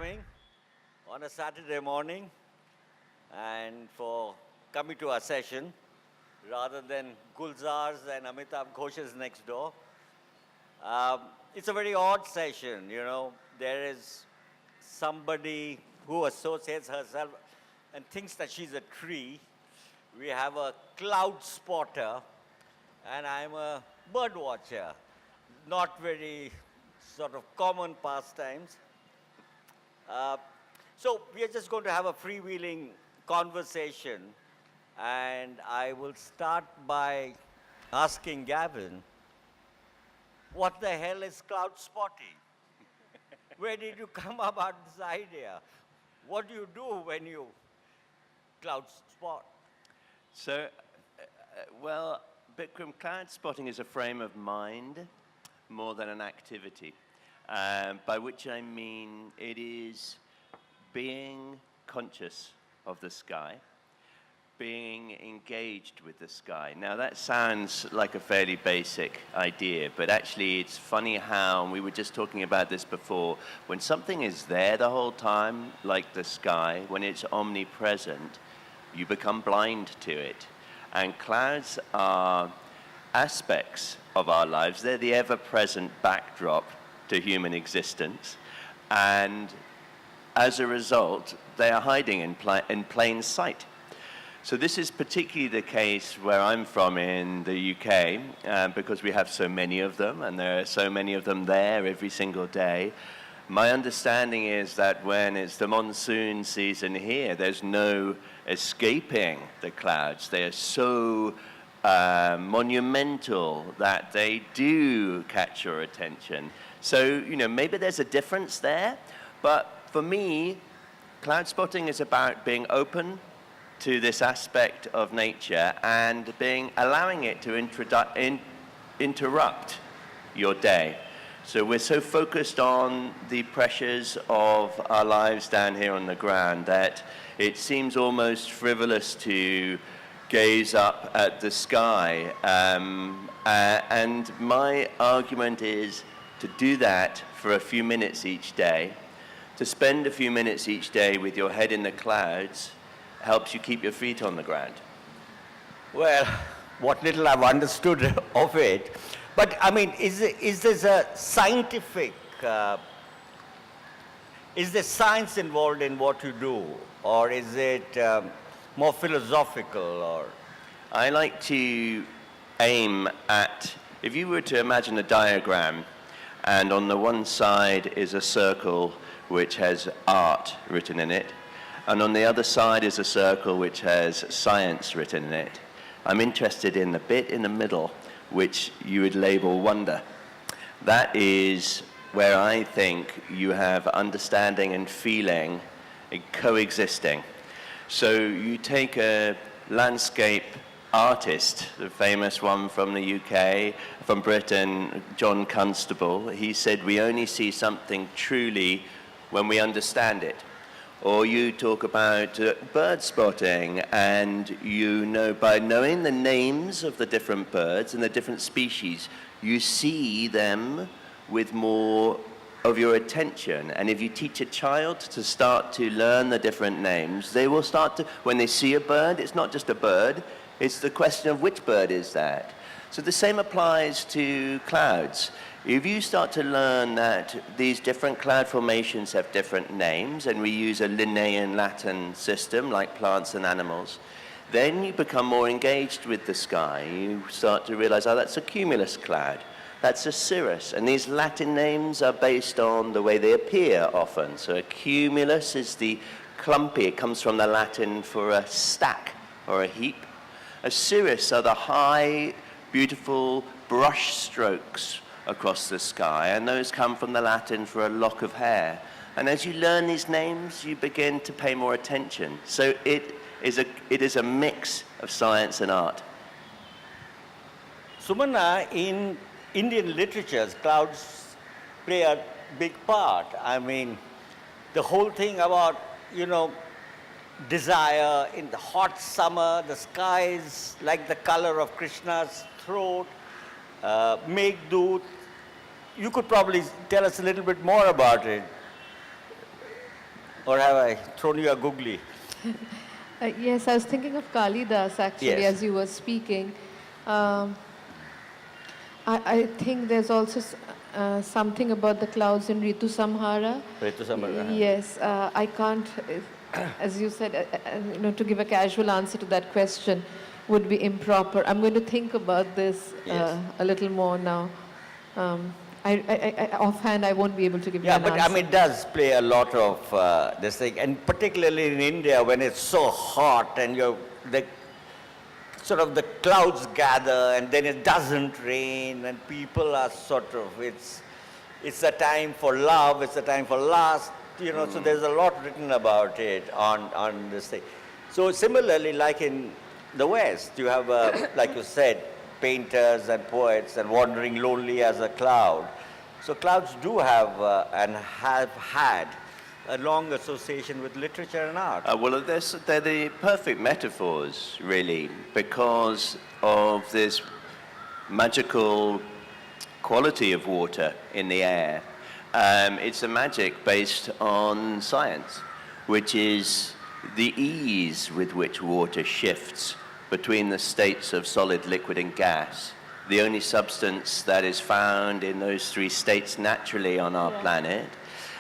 coming on a Saturday morning and for coming to our session rather than Gulzar's and Amitabh Ghosh's next door. It's a very odd session, you know. There is somebody who associates herself and thinks that she's a tree. We have a cloud spotter, and I'm a bird watcher. Not very sort of common pastimes. So we are just going to have a freewheeling conversation, and I will start by asking Gavin, what the hell is cloud spotting? Where did you come about this idea? What do you do when you cloud spot? So, well, Bikram, cloud spotting is a frame of mind more than an activity, by which I mean it is being conscious of the sky, being engaged with the sky. Now, that sounds like a fairly basic idea, but actually it's funny how, and we were just talking about this before, when something is there the whole time, like the sky, when it's omnipresent, you become blind to it. And clouds are aspects of our lives. They're the ever-present backdrop to human existence. And as a result, they are hiding in plain sight. So this is particularly the case where I'm from in the UK, because we have so many of them, and there are so many of them there every single day. My understanding is that when it's the monsoon season here, there's no escaping the clouds. They are so monumental that they do catch your attention. So, you know, maybe there's a difference there, but for me, cloud spotting is about being open to this aspect of nature and allowing it to interrupt your day. So we're so focused on the pressures of our lives down here on the ground that it seems almost frivolous to gaze up at the sky. And my argument is to do that for a few minutes each day. To spend a few minutes each day with your head in the clouds helps you keep your feet on the ground. Well, what little I've understood of it, but I mean, is this a scientific, is there science involved in what you do, or is it more philosophical, or? I like to aim at, if you were to imagine a diagram, and on the one side is a circle which has art written in it, and on the other side is a circle which has science written in it. I'm interested in the bit in the middle, which you would label wonder. That is where I think you have understanding and feeling coexisting. So you take a landscape artist, the famous one from the UK, from Britain, John Constable. He said, we only see something truly when we understand it. Or you talk about bird spotting, and you know, by knowing the names of the different birds and the different species, you see them with more of your attention. And if you teach a child to start to learn the different names, they will start to, when they see a bird, it's not just a bird, it's the question of which bird is that. So the same applies to clouds. If you start to learn that these different cloud formations have different names, and we use a Linnaean Latin system like plants and animals, then you become more engaged with the sky. You start to realize, oh, that's a cumulus cloud, that's a cirrus, and these Latin names are based on the way they appear often. So a cumulus is the clumpy, it comes from the Latin for a stack or a heap. A cirrus are the high, beautiful brush strokes across the sky, and those come from the Latin for a lock of hair. And as you learn these names, you begin to pay more attention. So it is a mix of science and art. Sumanna, in Indian literatures, clouds play a big part. I mean, the whole thing about, you know, desire in the hot summer, the sky is like the color of Krishna's throat, Meghdut. You could probably tell us a little bit more about it. Or have I thrown you a googly? Yes, I was thinking of Kalidas actually Yes. as you were speaking. Um, I think there's also something about the clouds in Ritu Samhara. Ritu Samhara. Yes, I can't, as you said, to give a casual answer to that question would be improper. I'm going to think about this Yes. a little more now. Offhand, I won't be able to give you Yeah, an but answer. I mean, it does play a lot of this thing, and particularly in India when it's so hot and the sort of the clouds gather and then it doesn't rain and people are sort of it's a time for love, it's a time for lust, so there's a lot written about it on this thing. So similarly, like in the West, you have like you said, painters and poets and wandering lonely as a cloud. So clouds do have and have had a long association with literature and art. Well, they're the perfect metaphors, really, because of this magical quality of water in the air. It's a magic based on science, which is the ease with which water shifts between the states of solid, liquid, and gas. The only substance that is found in those three states naturally on our planet.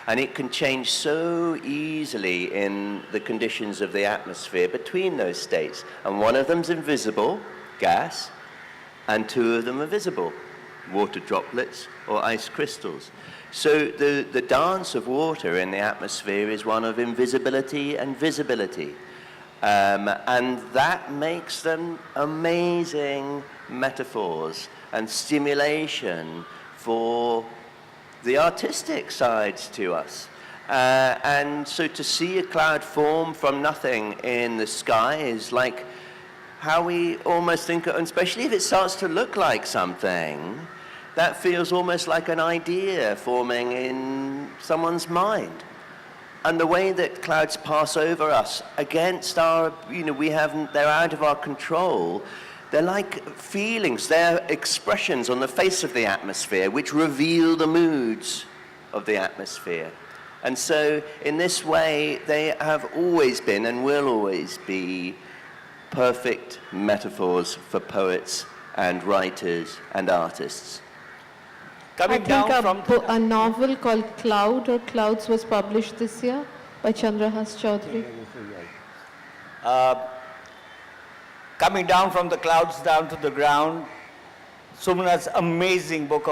And it can change so easily in the conditions of the atmosphere between those states. And one of them's invisible, gas, and two of them are visible, water droplets or ice crystals. So the dance of water in the atmosphere is one of invisibility and visibility. And that makes them amazing metaphors and stimulation for the artistic sides to us. And so to see a cloud form from nothing in the sky is like how we almost think, and especially if it starts to look like something, that feels almost like an idea forming in someone's mind. And the way that clouds pass over us against our, they're out of our control. They're like feelings, they're expressions on the face of the atmosphere which reveal the moods of the atmosphere. And so in this way, they have always been and will always be perfect metaphors for poets and writers and artists. Coming I down think from a novel called Cloud or Clouds was published this year by Chandrahas Chaudhary. Coming down from the clouds down to the ground, Sumana's amazing book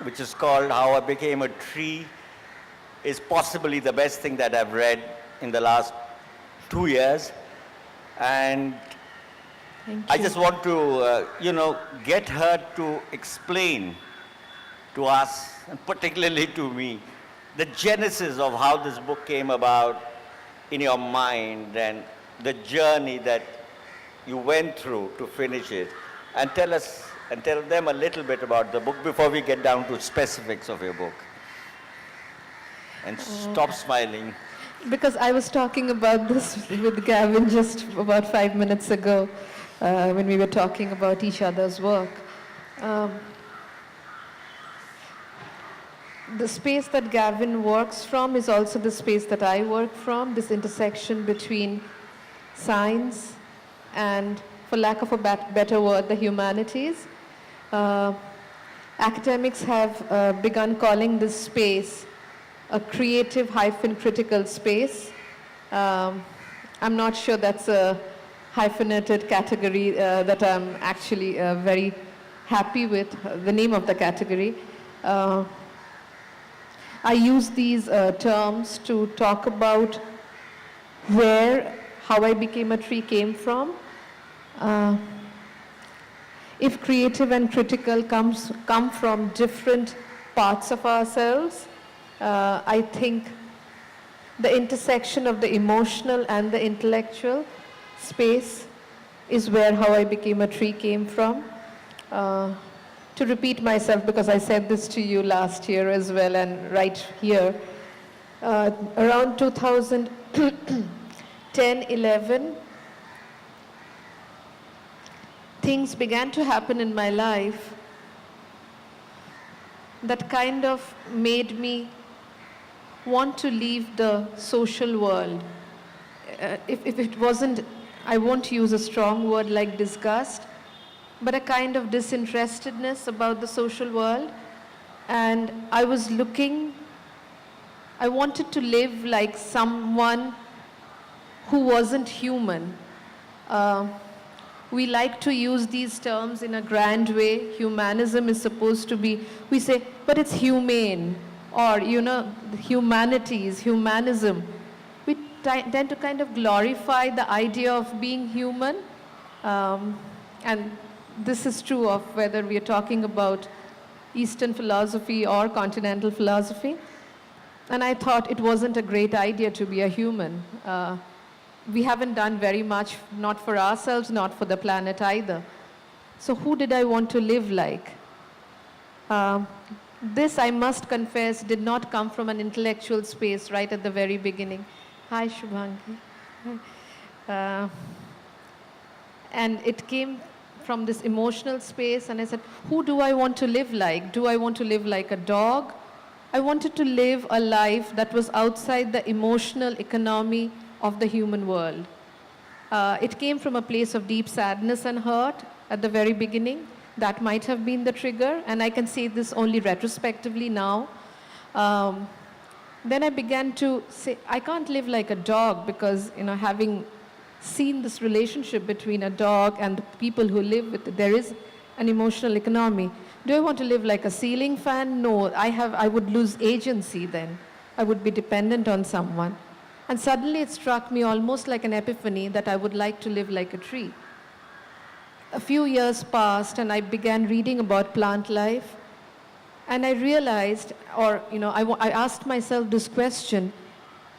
which is called How I Became a Tree is possibly the best thing that I've read in the last 2 years. And Thank I you. just want to, get her to explain to us, and particularly to me, the genesis of how this book came about in your mind and the journey that you went through to finish it, and tell them a little bit about the book before we get down to specifics of your book. And stop smiling. Because I was talking about this with Gavin just about 5 minutes ago when we were talking about each other's work. The space that Gavin works from is also the space that I work from, this intersection between science and, for lack of a better word, the humanities. Academics have begun calling this space a creative-critical space. I'm not sure that's a hyphenated category that I'm actually very happy with, the name of the category. I use these terms to talk about how I became a tree came from. If creative and critical come from different parts of ourselves, I think the intersection of the emotional and the intellectual space is where How I Became a Tree came from. To repeat myself, because I said this to you last year as well and right here, around 2010, 11, things began to happen in my life that kind of made me want to leave the social world. If it wasn't, I won't use a strong word like disgust, but a kind of disinterestedness about the social world. And I wanted to live like someone who wasn't human. We like to use these terms in a grand way. Humanism is supposed to be, we say, but it's humane, or, the humanities, humanism. We tend to kind of glorify the idea of being human. And this is true of whether we are talking about Eastern philosophy or continental philosophy. And I thought it wasn't a great idea to be a human. We haven't done very much, not for ourselves, not for the planet either. So who did I want to live like? This, I must confess, did not come from an intellectual space right at the very beginning. Hi, Shubhangi. And it came from this emotional space, and I said, who do I want to live like? Do I want to live like a dog? I wanted to live a life that was outside the emotional economy of the human world. It came from a place of deep sadness and hurt at the very beginning. That might have been the trigger, and I can say this only retrospectively now. Then I began to say, I can't live like a dog because, having seen this relationship between a dog and the people who live with it, there is an emotional economy. Do I want to live like a ceiling fan? No, I would lose agency then. I would be dependent on someone. And suddenly it struck me almost like an epiphany that I would like to live like a tree. A few years passed and I began reading about plant life. And I realized, I asked myself this question,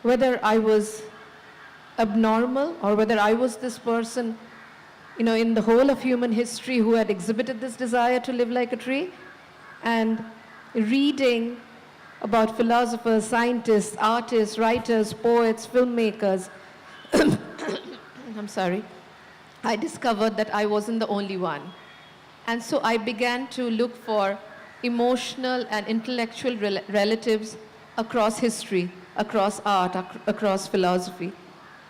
whether I was abnormal or whether I was this person, in the whole of human history who had exhibited this desire to live like a tree. And reading about philosophers, scientists, artists, writers, poets, filmmakers, I'm sorry, I discovered that I wasn't the only one. And so I began to look for emotional and intellectual relatives across history, across art, across philosophy.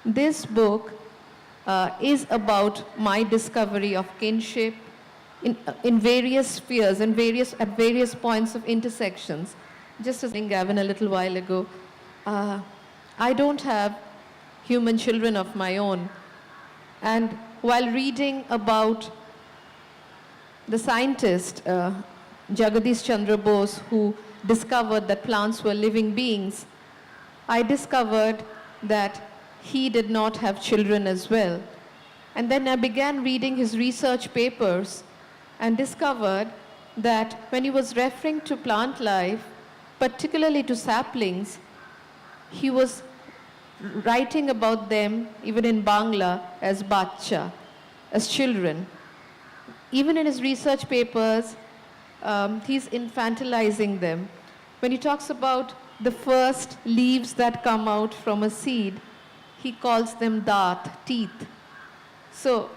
This book is about my discovery of kinship in various spheres and at various points of intersections. Just as Gavin a little while ago, I don't have human children of my own. And while reading about the scientist, Jagadish Chandra Bose, who discovered that plants were living beings, I discovered that he did not have children as well. And then I began reading his research papers and discovered that when he was referring to plant life, particularly to saplings, he was writing about them, even in Bangla, as bacha, as children. Even in his research papers, he's infantilizing them. When he talks about the first leaves that come out from a seed, he calls them daat, teeth. So,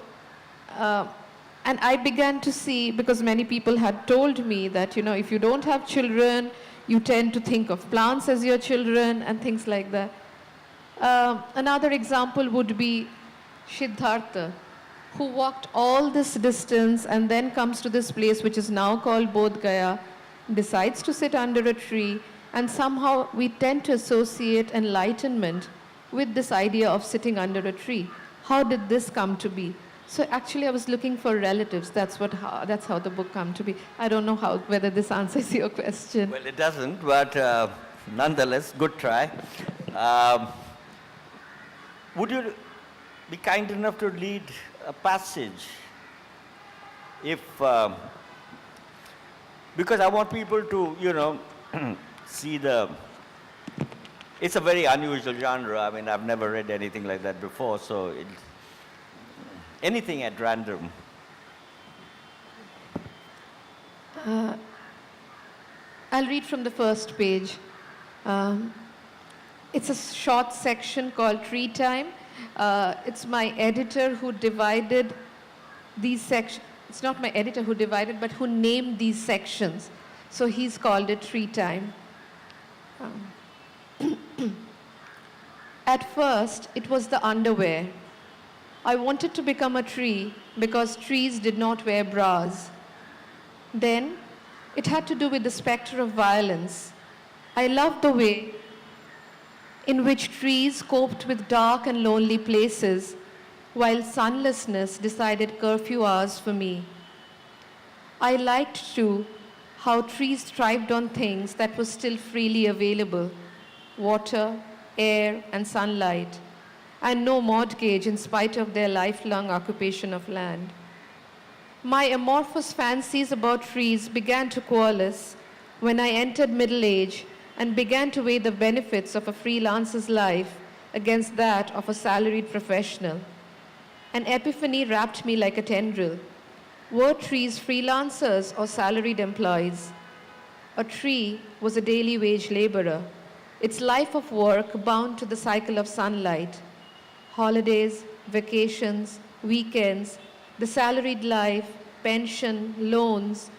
and I began to see, because many people had told me that, if you don't have children, you tend to think of plants as your children and things like that. Another example would be Siddhartha, who walked all this distance and then comes to this place which is now called Bodh Gaya, decides to sit under a tree, and somehow we tend to associate enlightenment with this idea of sitting under a tree. How did this come to be? So actually I was looking for relatives. That's how the book came to be. I don't know whether this answers your question. Well, it doesn't, but nonetheless, good try. Would you be kind enough to read a passage? Because I want people to, see it's a very unusual genre. I mean, I've never read anything like that before, so anything at random. I'll read from the first page. It's a short section called Tree Time. It's my editor who divided these sections. It's not my editor who divided, but who named these sections. So he's called it Tree Time. At first, it was the underwear. I wanted to become a tree because trees did not wear bras. Then, it had to do with the specter of violence. I loved the way in which trees coped with dark and lonely places, while sunlessness decided curfew hours for me. I liked, too, how trees thrived on things that were still freely available: water, air, and sunlight, and no mortgage in spite of their lifelong occupation of land. My amorphous fancies about trees began to coalesce when I entered middle age and began to weigh the benefits of a freelancer's life against that of a salaried professional. An epiphany wrapped me like a tendril. Were trees freelancers or salaried employees? A tree was a daily wage laborer, its life of work bound to the cycle of sunlight. Holidays, vacations, weekends, the salaried life, pension, loans,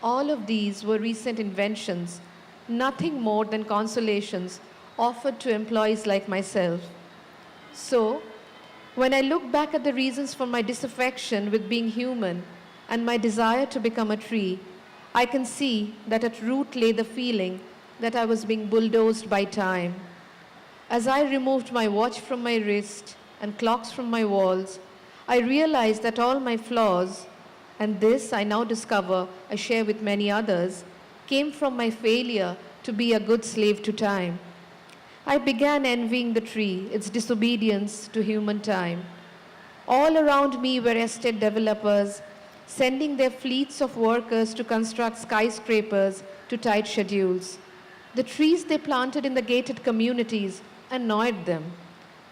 all of these were recent inventions, nothing more than consolations offered to employees like myself. So, when I look back at the reasons for my disaffection with being human and my desire to become a tree, I can see that at root lay the feeling that I was being bulldozed by time. As I removed my watch from my wrist and clocks from my walls, I realized that all my flaws, and this I now discover I share with many others, came from my failure to be a good slave to time. I began envying the tree, its disobedience to human time. All around me were estate developers, sending their fleets of workers to construct skyscrapers to tight schedules. The trees they planted in the gated communities annoyed them.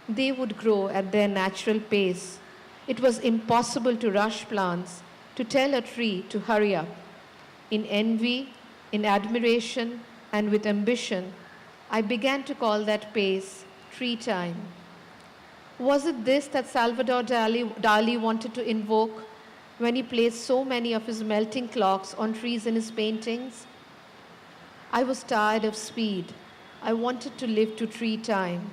They would grow at their natural pace. It was impossible to rush plants, to tell a tree to hurry up. In envy, in admiration, and with ambition, I began to call that pace tree time. Was it this that Salvador Dali wanted to invoke when he placed so many of his melting clocks on trees in his paintings? I was tired of speed. I wanted to live to tree time.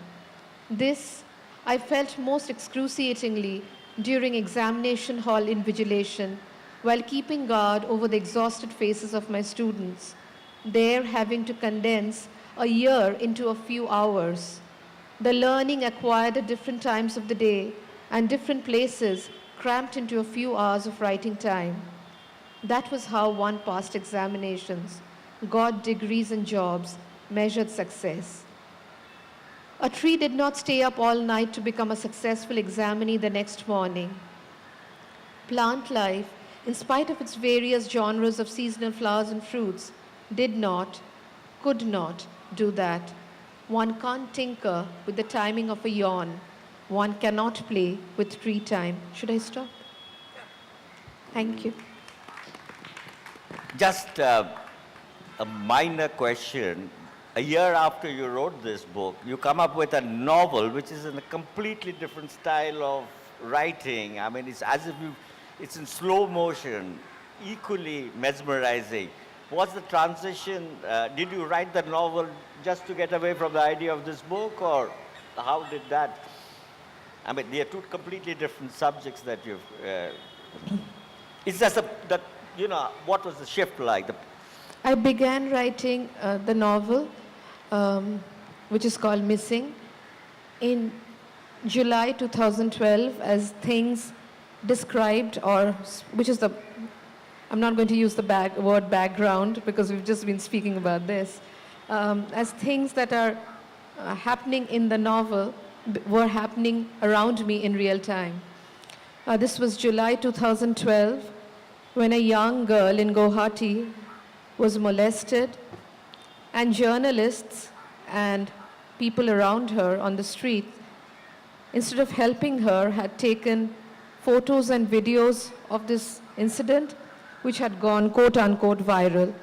This I felt most excruciatingly during examination hall invigilation while keeping guard over the exhausted faces of my students, there having to condense a year into a few hours. The learning acquired at different times of the day and different places cramped into a few hours of writing time. That was how one passed examinations, got degrees and jobs, measured success. A tree did not stay up all night to become a successful examinee the next morning. Plant life, in spite of its various genres of seasonal flowers and fruits, did not, could not do that. One can't tinker with the timing of a yawn. One cannot play with tree time. Should I stop? Thank you. Just a minor question. A year after you wrote this book, you come up with a novel which is in a completely different style of writing. I mean, it's as if it's in slow motion, equally mesmerizing. What's the transition? Did you write the novel just to get away from the idea of this book, or how did that? I mean, they are two completely different subjects that you've. It's just that, you know, what was the shift like? I began writing the novel, which is called Missing, in July 2012 as things described, or which is the, I'm not going to use the word background because we've just been speaking about this, as things that are happening in the novel were happening around me in real time. This was July 2012 when a young girl in Guwahati was molested, and journalists and people around her on the street, instead of helping her, had taken photos and videos of this incident, which had gone quote-unquote viral.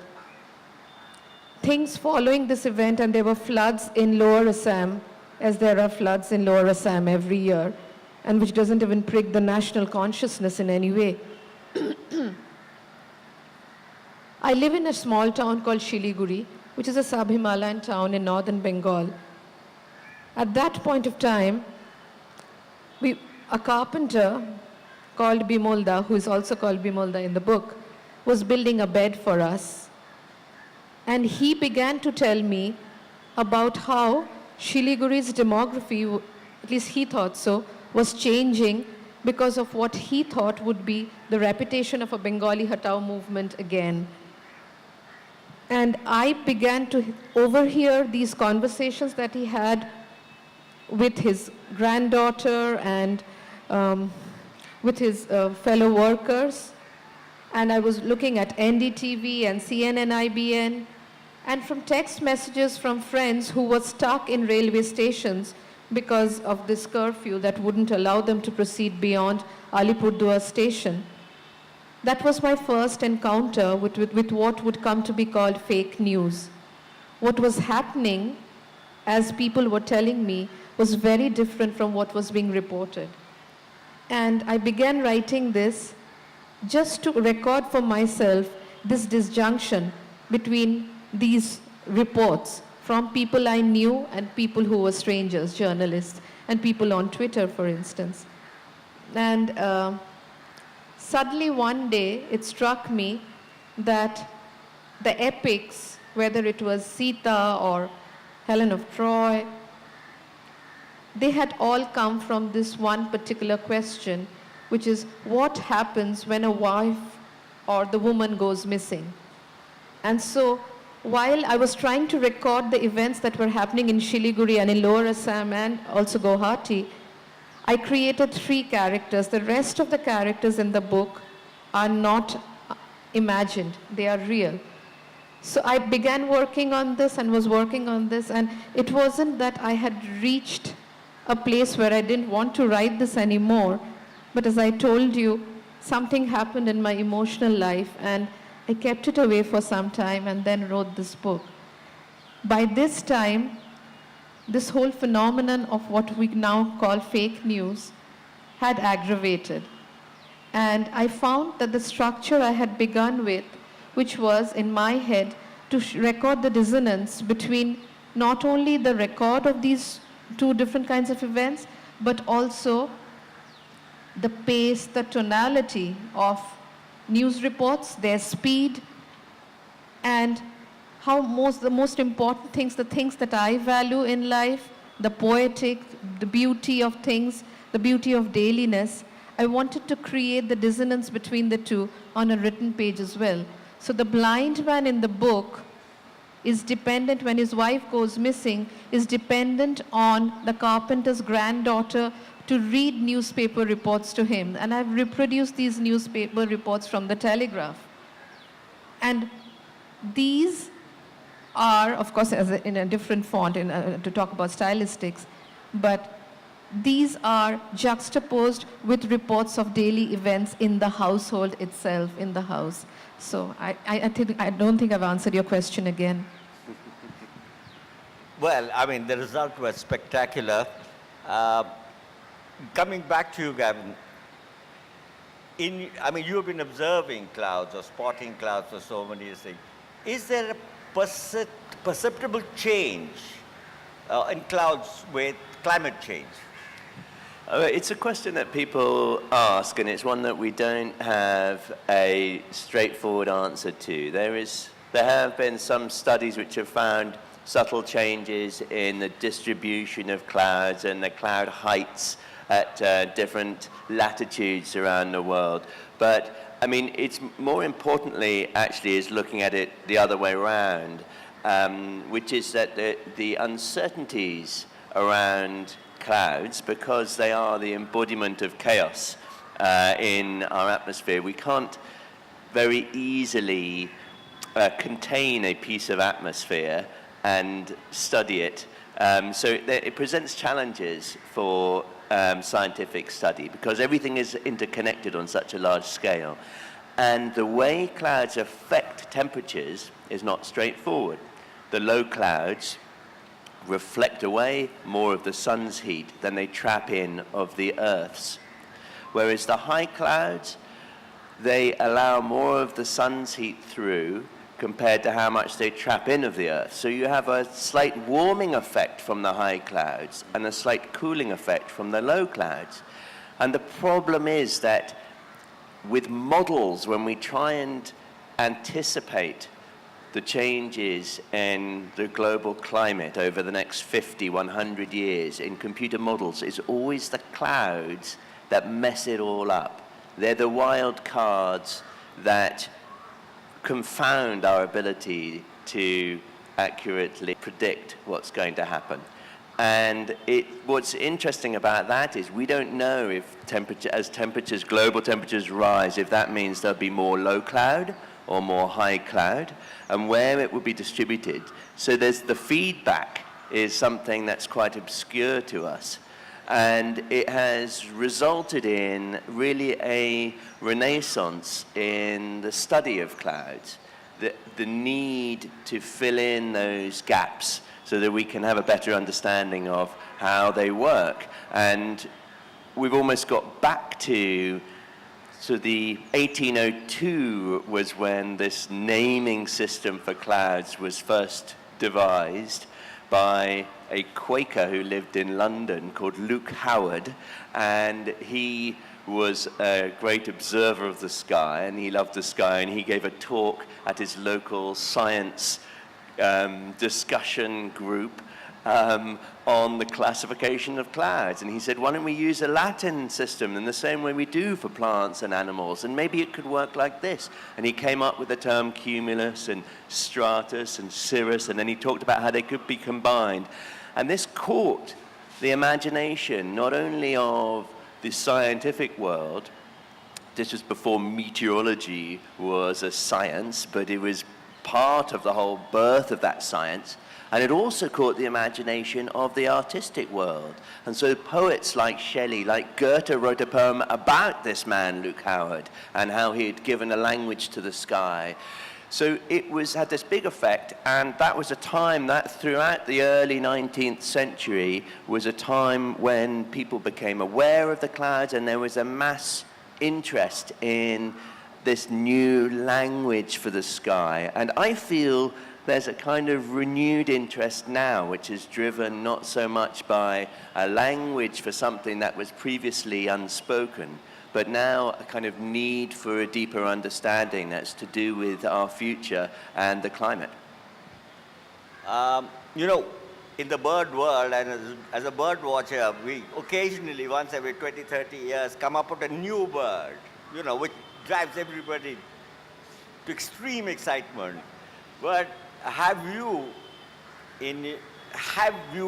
Things following this event, and there were floods in Lower Assam, as there are floods in Lower Assam every year, and which doesn't even prick the national consciousness in any way. I live in a small town called Shiliguri, which is a sub-Himalayan town in northern Bengal. At that point of time, a carpenter called Bimolda, who is also called Bimolda in the book, was building a bed for us. And he began to tell me about how Shiliguri's demography, at least he thought so, was changing because of what he thought would be the reputation of a Bengali Hatao movement again. And I began to overhear these conversations that he had with his granddaughter and with his fellow workers. And I was looking at NDTV and CNN IBN, and from text messages from friends who were stuck in railway stations because of this curfew that wouldn't allow them to proceed beyond Alipurduar station. That was my first encounter with what would come to be called fake news. What was happening, as people were telling me, was very different from what was being reported. And I began writing this just to record for myself this disjunction between these reports from people I knew and people who were strangers, journalists, and people on Twitter, for instance. And suddenly one day it struck me that the epics, whether it was Sita or Helen of Troy, they had all come from this one particular question, which is what happens when a wife or the woman goes missing. And so while I was trying to record the events that were happening in Shiliguri and in Lower Assam and also Guwahati, I created 3 characters. The rest of the characters in the book are not imagined, they are real. So I began working on this and was working on this, and it wasn't that I had reached a place where I didn't want to write this anymore, but as I told you, something happened in my emotional life and I kept it away for some time and then wrote this book. By this time, this whole phenomenon of what we now call fake news had aggravated. And I found that the structure I had begun with, which was in my head to record the dissonance between not only the record of these 2 different kinds of events, but also the pace, the tonality of news reports, their speed, and how the most important things, the things that I value in life, the poetic, the beauty of things, the beauty of dailiness, I wanted to create the dissonance between the 2 on a written page as well. So the blind man in the book is dependent, when his wife goes missing, is dependent on the carpenter's granddaughter to read newspaper reports to him. And I've reproduced these newspaper reports from the Telegraph. And these are, of course, in a different font to talk about stylistics, but these are juxtaposed with reports of daily events in the household itself, in the house. So I don't think I've answered your question again. Well, I mean, the result was spectacular. Coming back to you, Gavin, you have been observing clouds or spotting clouds for so many years. Is there a perceptible change in clouds with climate change? It's a question that people ask, and it's one that we don't have a straightforward answer to. There have been some studies which have found subtle changes in the distribution of clouds and the cloud heights at different latitudes around the world. But, I mean, it's more importantly, actually, is looking at it the other way around, which is that the uncertainties around clouds, because they are the embodiment of chaos in our atmosphere, we can't very easily contain a piece of atmosphere and study it. So it presents challenges for scientific study because everything is interconnected on such a large scale. And the way clouds affect temperatures is not straightforward. The low clouds reflect away more of the sun's heat than they trap in of the Earth's. Whereas the high clouds, they allow more of the sun's heat through compared to how much they trap in of the Earth. So you have a slight warming effect from the high clouds and a slight cooling effect from the low clouds. And the problem is that with models, when we try and anticipate the changes in the global climate over the next 50, 100 years in computer models, it's always the clouds that mess it all up. They're the wild cards that confound our ability to accurately predict what's going to happen. And what's interesting about that is we don't know if as global temperatures rise, if that means there'll be more low cloud or more high cloud, and where it will be distributed. So there's the feedback is something that's quite obscure to us. And it has resulted in really a renaissance in the study of clouds, the need to fill in those gaps so that we can have a better understanding of how they work. And we've almost got back to, so the 1802 was when this naming system for clouds was first devised by a Quaker who lived in London called Luke Howard, and he was a great observer of the sky, and he loved the sky, and he gave a talk at his local science discussion group on the classification of clouds. And he said, why don't we use a Latin system in the same way we do for plants and animals, and maybe it could work like this. And he came up with the term cumulus and stratus and cirrus, and then he talked about how they could be combined. And this caught the imagination not only of the scientific world, this was before meteorology was a science, but it was part of the whole birth of that science. And it also caught the imagination of the artistic world. And so poets like Shelley, like Goethe, wrote a poem about this man, Luke Howard, and how he had given a language to the sky. So it had this big effect, and that was a time that throughout the early 19th century was a time when people became aware of the clouds, and there was a mass interest in this new language for the sky. And I feel there's a kind of renewed interest now, which is driven not so much by a language for something that was previously unspoken, but now a kind of need for a deeper understanding that's to do with our future and the climate. You know, in the bird world, and as a bird watcher, we occasionally, once every 20, 30 years, come up with a new bird, you know, which drives everybody to extreme excitement. But have you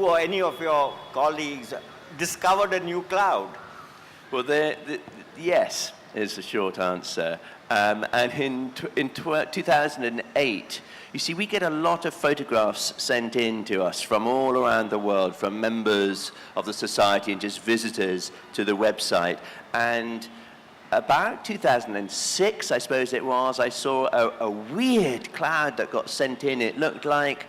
or any of your colleagues discovered a new cloud? Well, yes is the short answer. And in 2008, you see, we get a lot of photographs sent in to us from all around the world, from members of the society and just visitors to the website. And about 2006, I suppose it was, I saw a weird cloud that got sent in. It looked like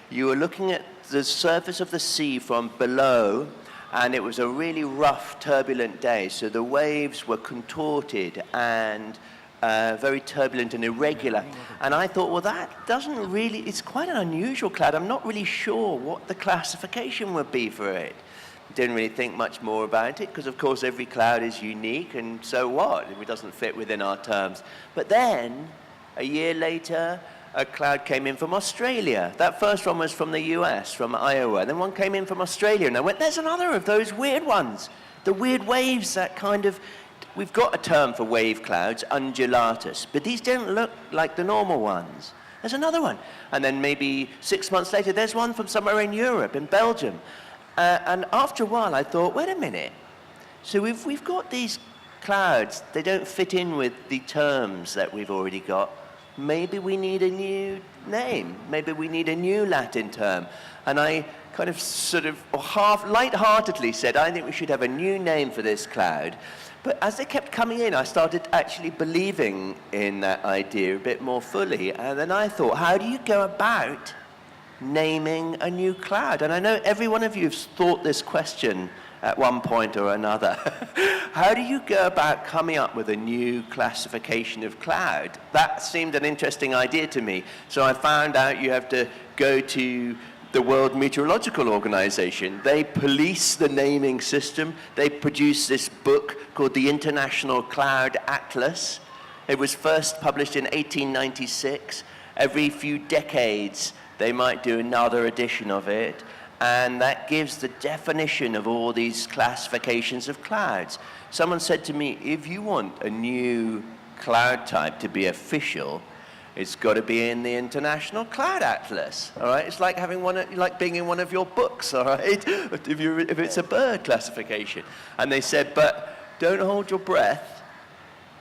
you were looking at the surface of the sea from below, and it was a really rough, turbulent day. So the waves were contorted and very turbulent and irregular. And I thought, well, that doesn't really, it's quite an unusual cloud. I'm not really sure what the classification would be for it. Didn't really think much more about it, because of course every cloud is unique, and so what if it doesn't fit within our terms. But then, a year later, a cloud came in from Australia. That first one was from the US, from Iowa. Then one came in from Australia, and I went, there's another of those weird ones. The weird waves that kind of, we've got a term for wave clouds, undulatus, but these don't look like the normal ones. There's another one. And then maybe 6 months later, there's one from somewhere in Europe, in Belgium. And after a while, I thought, wait a minute. So if we've got these clouds, they don't fit in with the terms that we've already got. Maybe we need a new name. Maybe we need a new Latin term. And I kind of sort of half lightheartedly said, I think we should have a new name for this cloud. But as they kept coming in, I started actually believing in that idea a bit more fully. And then I thought, how do you go about naming a new cloud? And I know every one of you has thought this question at one point or another. How do you go about coming up with a new classification of cloud? That seemed an interesting idea to me. So I found out you have to go to the World Meteorological Organization. They police the naming system. They produce this book called the International Cloud Atlas. It was first published in 1896. Every few decades, they might do another edition of it. And that gives the definition of all these classifications of clouds. Someone said to me, if you want a new cloud type to be official, it's got to be in the International Cloud Atlas, all right? It's like having like being in one of your books, all right? If it's a bird classification. And they said, but don't hold your breath,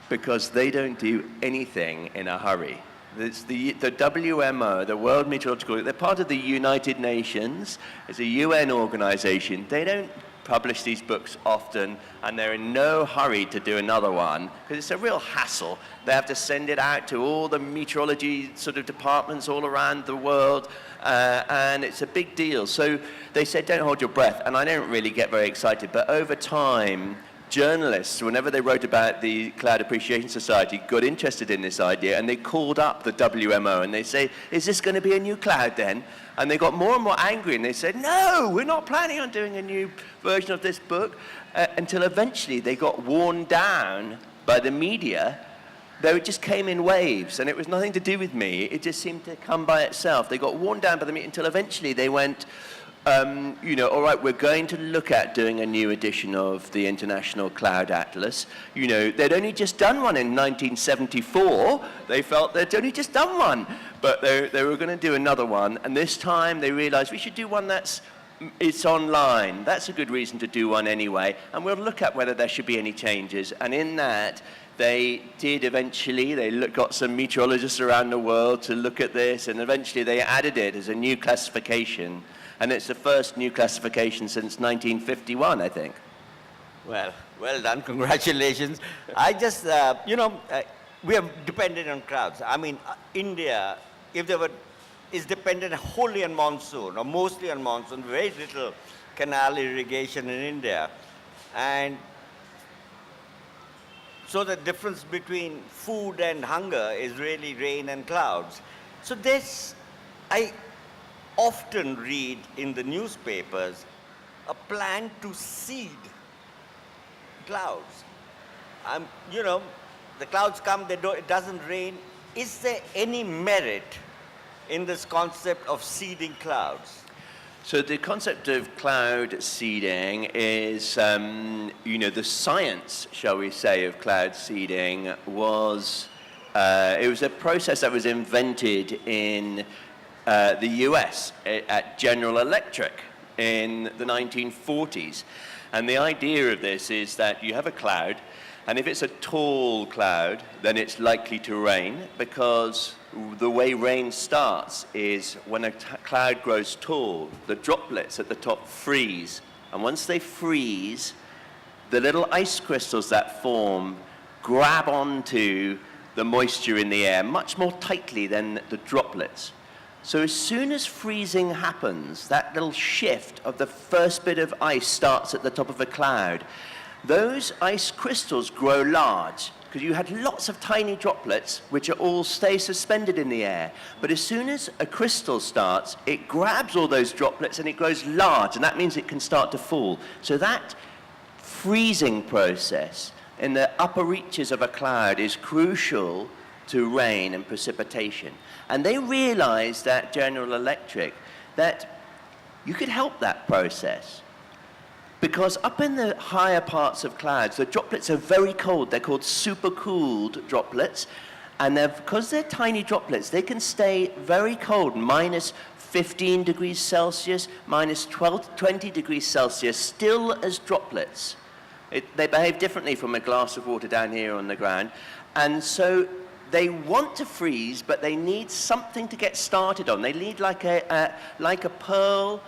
because they don't do anything in a hurry. It's the WMO, the World Meteorological, they're part of the United Nations. It's a UN organization. They don't publish these books often, and they're in no hurry to do another one, because it's a real hassle. They have to send it out to all the meteorology sort of departments all around the world, and it's a big deal. So they said, don't hold your breath, and I don't really get very excited, but over time, journalists, whenever they wrote about the Cloud Appreciation Society, got interested in this idea, and they called up the WMO, and they say, is this going to be a new cloud then? And they got more and more angry, and they said, no, we're not planning on doing a new version of this book, until eventually they got worn down by the media. Though it just came in waves, and it was nothing to do with me. It just seemed to come by itself. They got worn down by the media until eventually they went, all right, we're going to look at doing a new edition of the International Cloud Atlas. They'd only just done one in 1974. They felt they'd only just done one, but they were going to do another one. And this time they realized we should do one it's online. That's a good reason to do one anyway. And we'll look at whether there should be any changes. And in that, they did eventually. They got some meteorologists around the world to look at this, and eventually they added it as a new classification. And it's the first new classification since 1951, I think. Well done. Congratulations. I just, we are dependent on clouds. I mean, India, is dependent wholly on monsoon, or mostly on monsoon, very little canal irrigation in India. And so the difference between food and hunger is really rain and clouds. So I often read in the newspapers a plan to seed clouds. The clouds come, it doesn't rain. Is there any merit in this concept of seeding clouds? So the concept of cloud seeding is, the science, shall we say, of cloud seeding was, it was a process that was invented in the US at General Electric in the 1940s. And the idea of this is that you have a cloud, and if it's a tall cloud, then it's likely to rain, because the way rain starts is when a cloud grows tall, the droplets at the top freeze. And once they freeze, the little ice crystals that form grab onto the moisture in the air much more tightly than the droplets. So as soon as freezing happens, that little shift of the first bit of ice starts at the top of a cloud. Those ice crystals grow large, because you had lots of tiny droplets which all stay suspended in the air. But as soon as a crystal starts, it grabs all those droplets and it grows large, and that means it can start to fall. So that freezing process in the upper reaches of a cloud is crucial to rain and precipitation. And they realized at General Electric that you could help that process. Because up in the higher parts of clouds, the droplets are very cold. They're called supercooled droplets. And because they're tiny droplets, they can stay very cold, minus 15 degrees Celsius, minus 20 degrees Celsius, still as droplets. They behave differently from a glass of water down here on the ground. And so they want to freeze, but they need something to get started on. They need like a pearl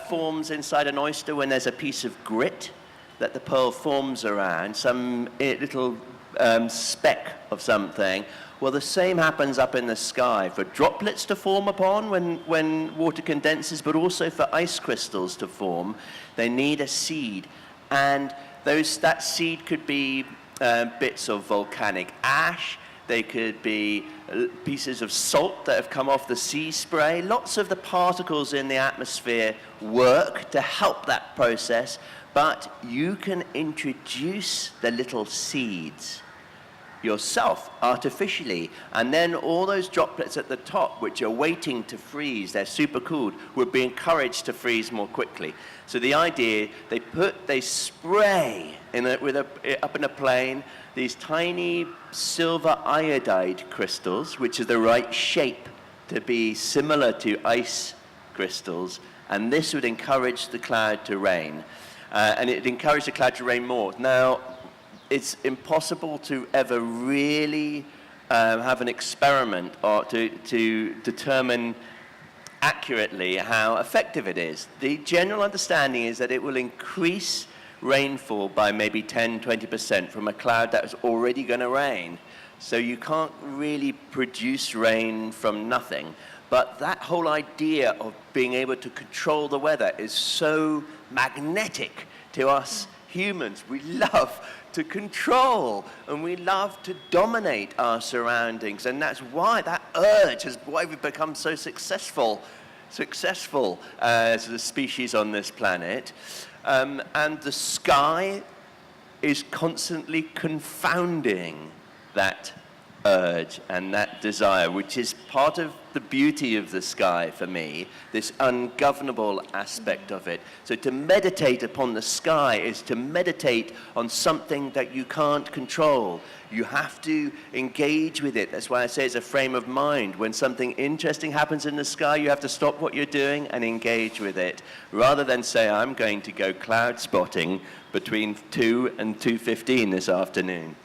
forms inside an oyster when there's a piece of grit that the pearl forms around, some little speck of something. Well, the same happens up in the sky for droplets to form upon when water condenses, but also for ice crystals to form. They need a seed. And that seed could be bits of volcanic ash. They could be pieces of salt that have come off the sea spray. Lots of the particles in the atmosphere work to help that process, but you can introduce the little seeds yourself artificially, and then all those droplets at the top which are waiting to freeze, they're super cooled, would be encouraged to freeze more quickly. So the idea, they spray up in a plane these tiny silver iodide crystals, which are the right shape to be similar to ice crystals, and this would encourage the cloud to rain. And it encouraged the cloud to rain more. Now, it's impossible to ever really have an experiment or to determine accurately how effective it is. The general understanding is that it will increase rainfall by maybe 10-20% from a cloud that was already going to rain. So you can't really produce rain from nothing. But that whole idea of being able to control the weather is so magnetic to us humans. We love to control, and we love to dominate our surroundings, and that's why that urge is why we've become so successful as a species on this planet. And the sky is constantly confounding that urge and that desire, which is part of the beauty of the sky for me, this ungovernable aspect of it. So to meditate upon the sky is to meditate on something that you can't control. You have to engage with it. That's why I say it's a frame of mind. When something interesting happens in the sky, you have to stop what you're doing and engage with it, rather than say, I'm going to go cloud spotting between 2 and 2:15 this afternoon.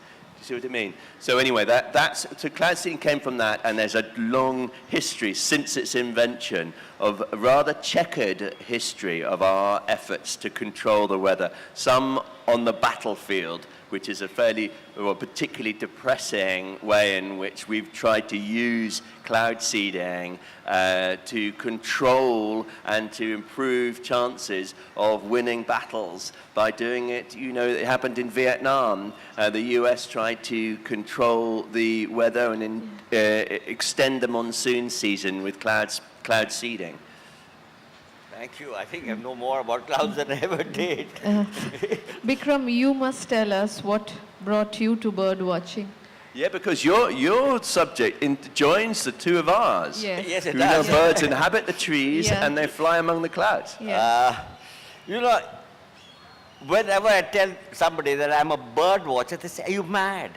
See what I mean? So anyway, so cloud seeding came from that, and there's a long history since its invention of a rather checkered history of our efforts to control the weather. Some on the battlefield, which is a particularly depressing way in which we've tried to use cloud seeding to control and to improve chances of winning battles by doing it. You know, it happened in Vietnam. The US tried to control the weather and extend the monsoon season with cloud seeding. Thank you. I think I know more about clouds than I ever did. Bikram, you must tell us what brought you to bird watching. Yeah, because your subject joins the two of ours. Yes. Yes, it You know, does. birds inhabit the trees Yeah. and they fly among the clouds. Yeah. You know, whenever I tell somebody that I'm a bird watcher, they say, are you mad?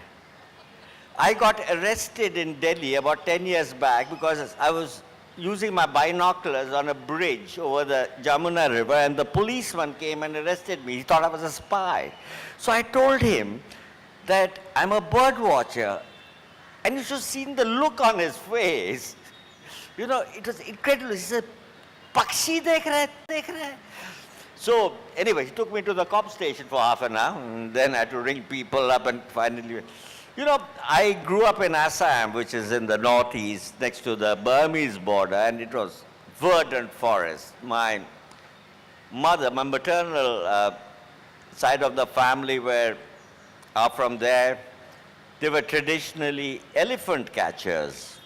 I got arrested in Delhi about 10 years back because I was using my binoculars on a bridge over the Jamuna River, and the policeman came and arrested me. He thought I was a spy. So I told him that I'm a bird watcher, and you should have seen the look on his face. You know, it was incredible. He said, Pakshi dekh rahe. So anyway, he took me to the cop station for half an hour, and then I had to ring people up, and finally, you know, I grew up in Assam, which is in the northeast, next to the Burmese border, and it was verdant forest. My mother, my maternal side of the family are from there. They were traditionally elephant catchers.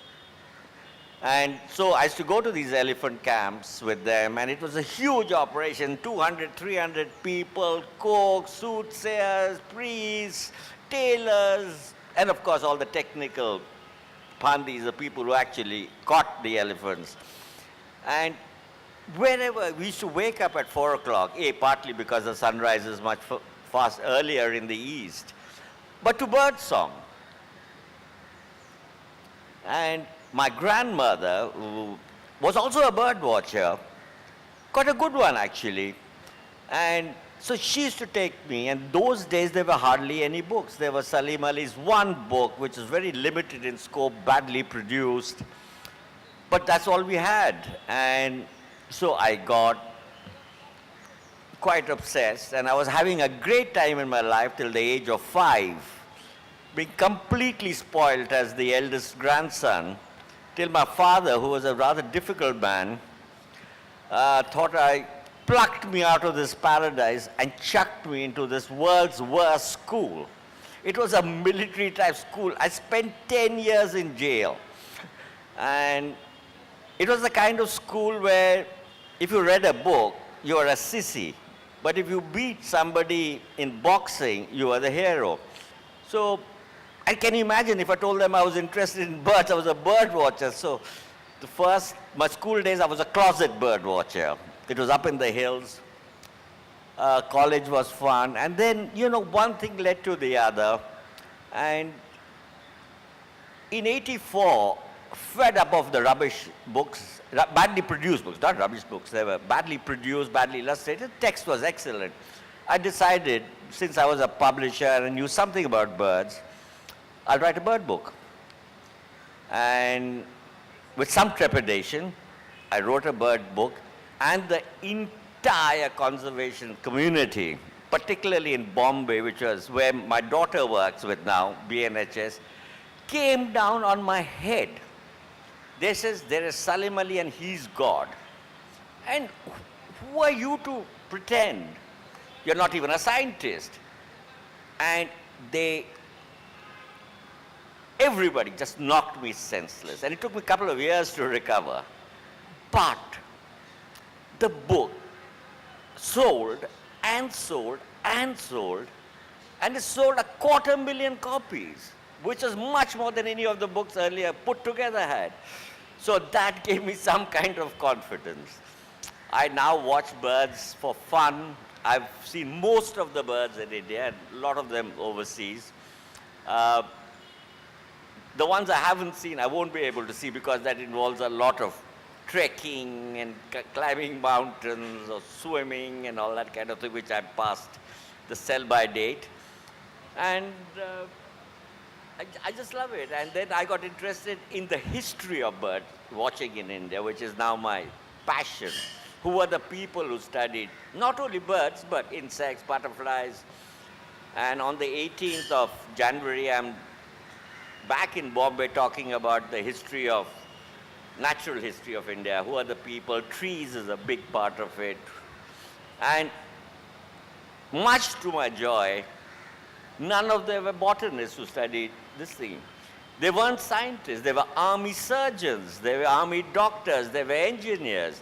And so I used to go to these elephant camps with them, and it was a huge operation, 200, 300 people, cooks, soothsayers, priests, tailors, and of course all the technical pandis, the people who actually caught the elephants. And wherever, we used to wake up at 4 o'clock, partly because the sun rises much fast earlier in the east, but to bird song. And my grandmother, who was also a bird watcher, got a good one actually. And so she used to take me, and those days there were hardly any books. There was Salim Ali's one book, which was very limited in scope, badly produced. But that's all we had. And so I got quite obsessed, and I was having a great time in my life till the age of 5, being completely spoiled as the eldest grandson, till my father, who was a rather difficult man, thought I plucked me out of this paradise and chucked me into this world's worst school. It was a military type school. I spent 10 years in jail. And it was the kind of school where if you read a book, you were a sissy. But if you beat somebody in boxing, you were the hero. So, and can you imagine if I told them I was interested in birds? I was a bird watcher. So my school days, I was a closet bird watcher. It was up in the hills. College was fun. And then, one thing led to the other. And in '84, fed up of the rubbish books, badly produced books, not rubbish books, they were badly produced, badly illustrated, text was excellent. I decided, since I was a publisher and knew something about birds, I'll write a bird book. And with some trepidation, I wrote a bird book, and the entire conservation community, particularly in Bombay, which was where my daughter works with now, BNHS, came down on my head. They says, there is Salim Ali and he's God. And who are you to pretend? You're not even a scientist. And everybody just knocked me senseless. And it took me a couple of years to recover. But the book sold and sold and sold, and it sold 250,000 copies, which is much more than any of the books earlier put together had. So that gave me some kind of confidence. I now watch birds for fun. I've seen most of the birds in India, and a lot of them overseas. The ones I haven't seen, I won't be able to see because that involves a lot of trekking and climbing mountains or swimming and all that kind of thing, which I passed the sell-by date. And I just love it. And then I got interested in the history of bird watching in India, which is now my passion. Who are the people who studied not only birds, but insects, butterflies. And on the 18th of January, I'm back in Bombay talking about the natural history of India. Who are the people? Trees is a big part of it. And much to my joy, none of them were botanists who studied this thing. They weren't scientists. They were army surgeons. They were army doctors. They were engineers.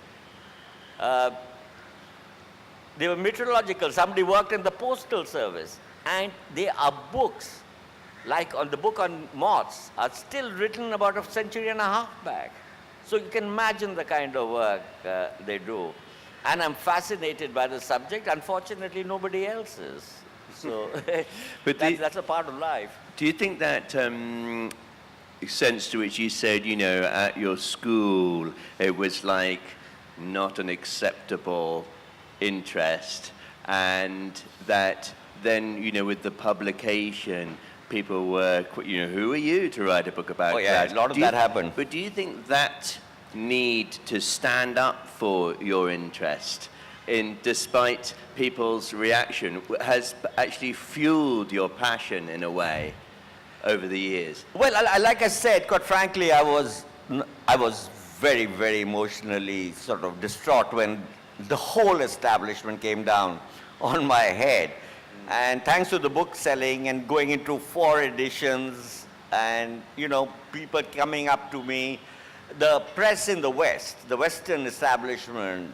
They were meteorological. Somebody worked in the postal service. And there are books, like the book on moths, are still written about a century and a half back. So you can imagine the kind of work they do. And I'm fascinated by the subject. Unfortunately, nobody else is. So that's a part of life. Do you think that sense to which you said, at your school, it was like not an acceptable interest, and that then, with the publication, people were, who are you to write a book about that? A lot of that happened. But do you think that need to stand up for your interest, despite people's reaction, has actually fueled your passion in a way over the years? Well, like I said, quite frankly, I was very, very emotionally sort of distraught when the whole establishment came down on my head. And thanks to the book selling and going into 4 editions and, people coming up to me, the press in the West, the Western establishment,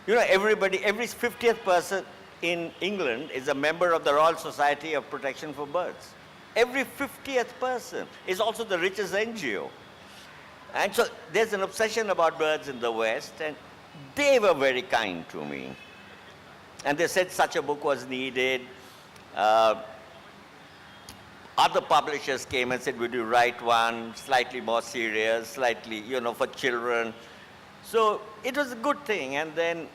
every 50th person in England is a member of the Royal Society of Protection for Birds. Every 50th person is also the richest NGO. And so there's an obsession about birds in the West, and they were very kind to me. And they said such a book was needed. Other publishers came and said, would you write one slightly more serious, slightly, for children? So it was a good thing. And then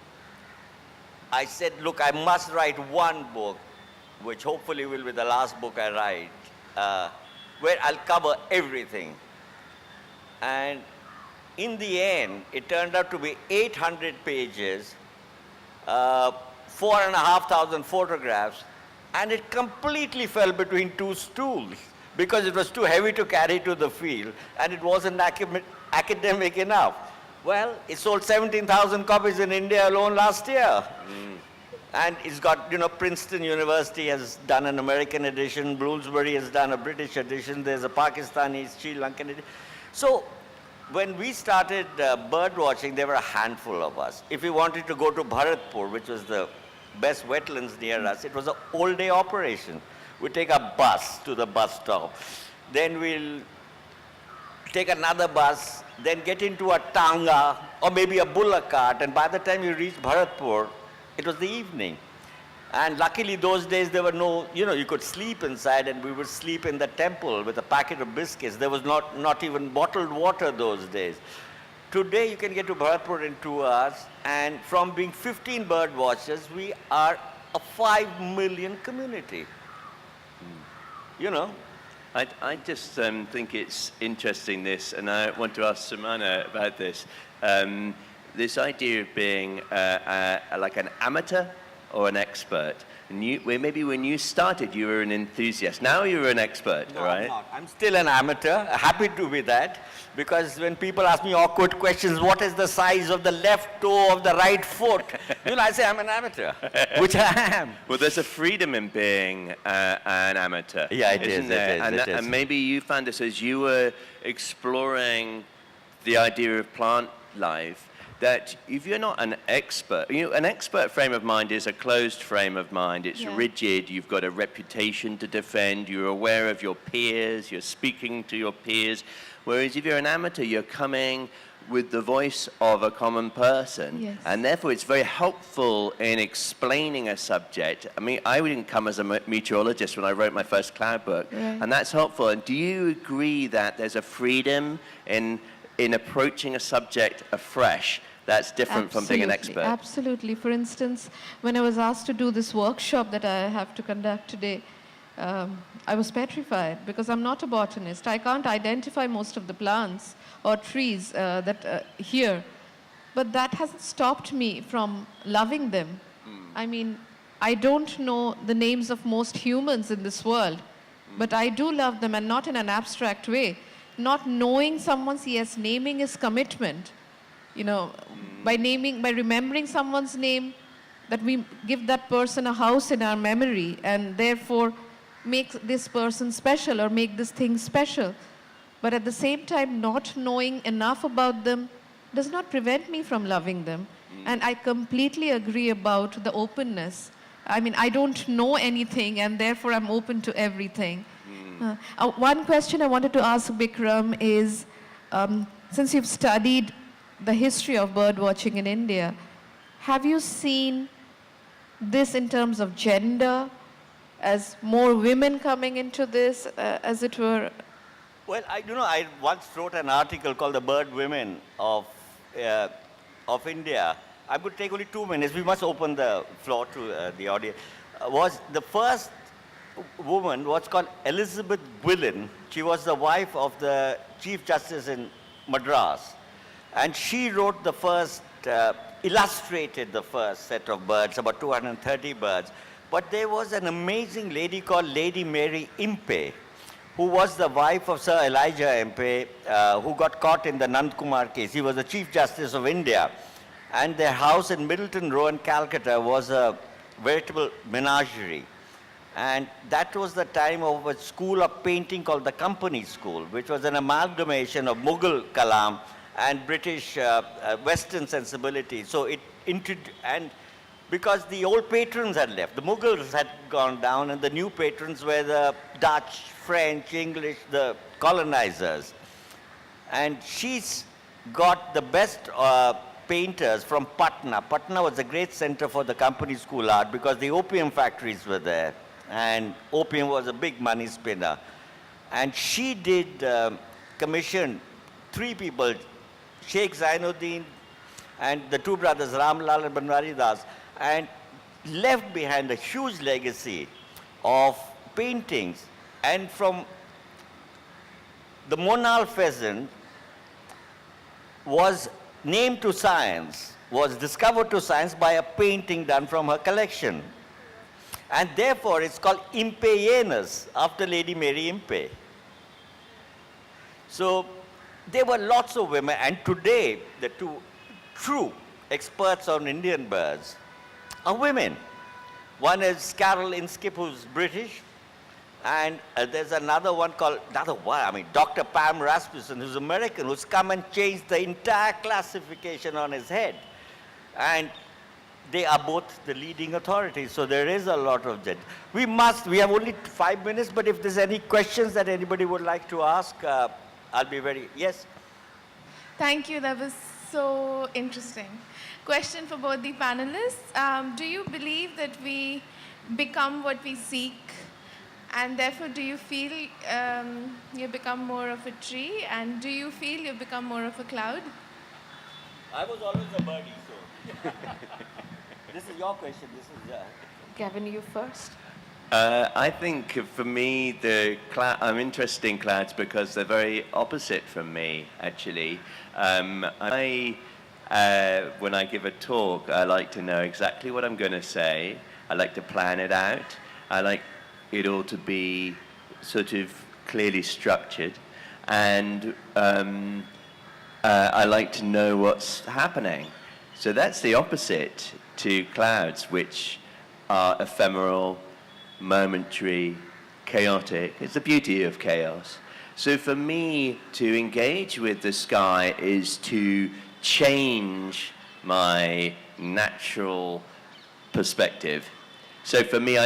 I said, look, I must write one book, which hopefully will be the last book I write, where I'll cover everything. And in the end, it turned out to be 800 pages, 4,500 photographs, and it completely fell between 2 stools because it was too heavy to carry to the field and it wasn't academic enough. Well, it sold 17,000 copies in India alone last year. And it's got, Princeton University has done an American edition, Bloomsbury has done a British edition, there's a Pakistani, Sri Lankan edition. So when we started bird watching, there were a handful of us. If we wanted to go to Bharatpur, which was the best wetlands near us, it was an all-day operation. We'd take a bus to the bus stop. Then we'll take another bus, then get into a tanga or maybe a bullock cart, and by the time you reach Bharatpur, it was the evening. And luckily those days there were no, you could sleep inside, and we would sleep in the temple with a packet of biscuits. There was not even bottled water those days. Today you can get to Bharatpur in 2 hours, and from being 15 bird watchers, we are a 5 million community. I just think it's interesting, this, and I want to ask Samana about this. This idea of being like an amateur or an expert. And maybe when you started, you were an enthusiast. Now you're an expert, No, right? I'm not. I'm still an amateur, happy to be that, because when people ask me awkward questions, what is the size of the left toe of the right foot? I say I'm an amateur, which I am. Well, there's a freedom in being an amateur. Yeah, it isn't is, there? it is. And maybe you found this as you were exploring the idea of plant life, that if you're not an expert, an expert frame of mind is a closed frame of mind. It's rigid. You've got a reputation to defend. You're aware of your peers. You're speaking to your peers. Whereas if you're an amateur, you're coming with the voice of a common person. Yes. And therefore, it's very helpful in explaining a subject. I mean, I didn't come as a meteorologist when I wrote my first cloud book. Right. And that's helpful. And do you agree that there's a freedom in approaching a subject afresh that's different from being an expert? Absolutely. For instance, when I was asked to do this workshop that I have to conduct today, I was petrified because I'm not a botanist. I can't identify most of the plants or trees here. But that hasn't stopped me from loving them. I mean, I don't know the names of most humans in this world, but I do love them, and not in an abstract way. Not knowing someone's, yes, naming is commitment. By remembering someone's name, that we give that person a house in our memory and therefore make this person special or make this thing special. But at the same time, not knowing enough about them does not prevent me from loving them. And I completely agree about the openness. I mean, I don't know anything, and therefore I'm open to everything. One question I wanted to ask Bikram is, since you've studied the history of bird watching in India, have you seen this in terms of gender, as more women coming into this, as it were? Well, I once wrote an article called "The Bird Women of India." I would take only 2 minutes. We must open the floor to the audience. Was the first woman was called Elizabeth Gwynn. She was the wife of the Chief Justice in Madras, and she wrote the first, illustrated the first set of birds, about 230 birds. But there was an amazing lady called Lady Mary Impey, who was the wife of Sir Elijah Impey, who got caught in the Nand Kumar case. He was the Chief Justice of India. And their house in Middleton Row in Calcutta was a veritable menagerie. And that was the time of a school of painting called the Company School, which was an amalgamation of Mughal Kalam and British Western sensibility. So and because the old patrons had left, the Mughals had gone down, and the new patrons were the Dutch, French, English, the colonizers. And she's got the best painters from Patna. Patna was a great center for the Company School art because the opium factories were there, and opium was a big money spinner. And she did commission 3 people, Sheikh Zainuddin and the 2 brothers, Ramlal and Banwari Das, and left behind a huge legacy of paintings. And from the monal pheasant was named to science, was discovered to science by a painting done from her collection. And therefore, it's called Impeyanus, after Lady Mary Impey. So there were lots of women, and today the two true experts on Indian birds are women. One is Carol Inskip, who's British, and there's another one called, Dr. Pam Rasmussen, who's American, who's come and changed the entire classification on his head. And they are both the leading authorities, so there is a lot of gender. We have only 5 minutes, but if there's any questions that anybody would like to ask, I'll be very, yes? Thank you, that was so interesting. Question for both the panelists. Do you believe that we become what we seek? And therefore, do you feel you become more of a tree? And do you feel you become more of a cloud? I was always a birdie, so. This is your question. This is. Gavin, you first. I think for me, I'm interested in clouds because they're very opposite from me, actually. When I give a talk, I like to know exactly what I'm going to say. I like to plan it out. I like it all to be sort of clearly structured. And I like to know what's happening. So that's the opposite to clouds, which are ephemeral, momentary, chaotic. It's the beauty of chaos. So for me, to engage with the sky is to change my natural perspective. So for me,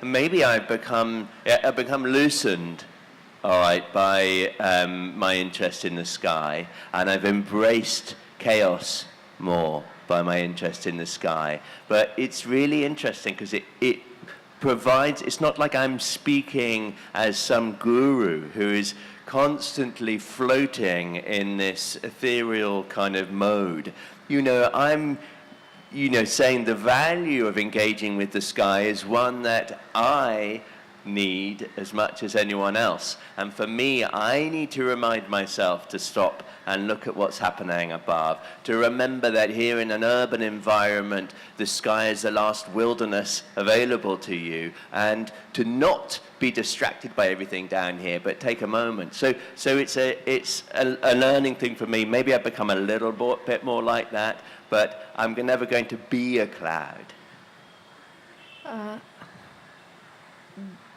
maybe I've become loosened, all right, by my interest in the sky, and I've embraced chaos more by my interest in the sky. But it's really interesting because it provides, it's not like I'm speaking as some guru who is constantly floating in this ethereal kind of mode. I'm saying the value of engaging with the sky is one that I need as much as anyone else. And for me, I need to remind myself to stop and look at what's happening above, to remember that here in an urban environment, the sky is the last wilderness available to you, and to not be distracted by everything down here, but take a moment. So it's a learning thing for me. Maybe I've become a little bit more like that, but I'm never going to be a cloud.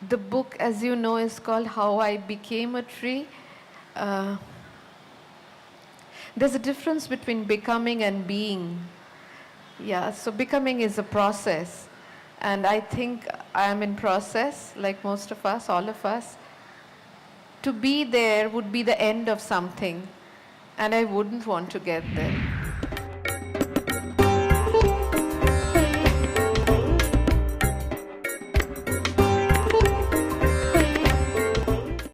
The book, as you know, is called How I Became a Tree. There's a difference between becoming and being. Yeah, so becoming is a process. And I think I am in process, like most of us, all of us. To be there would be the end of something. And I wouldn't want to get there.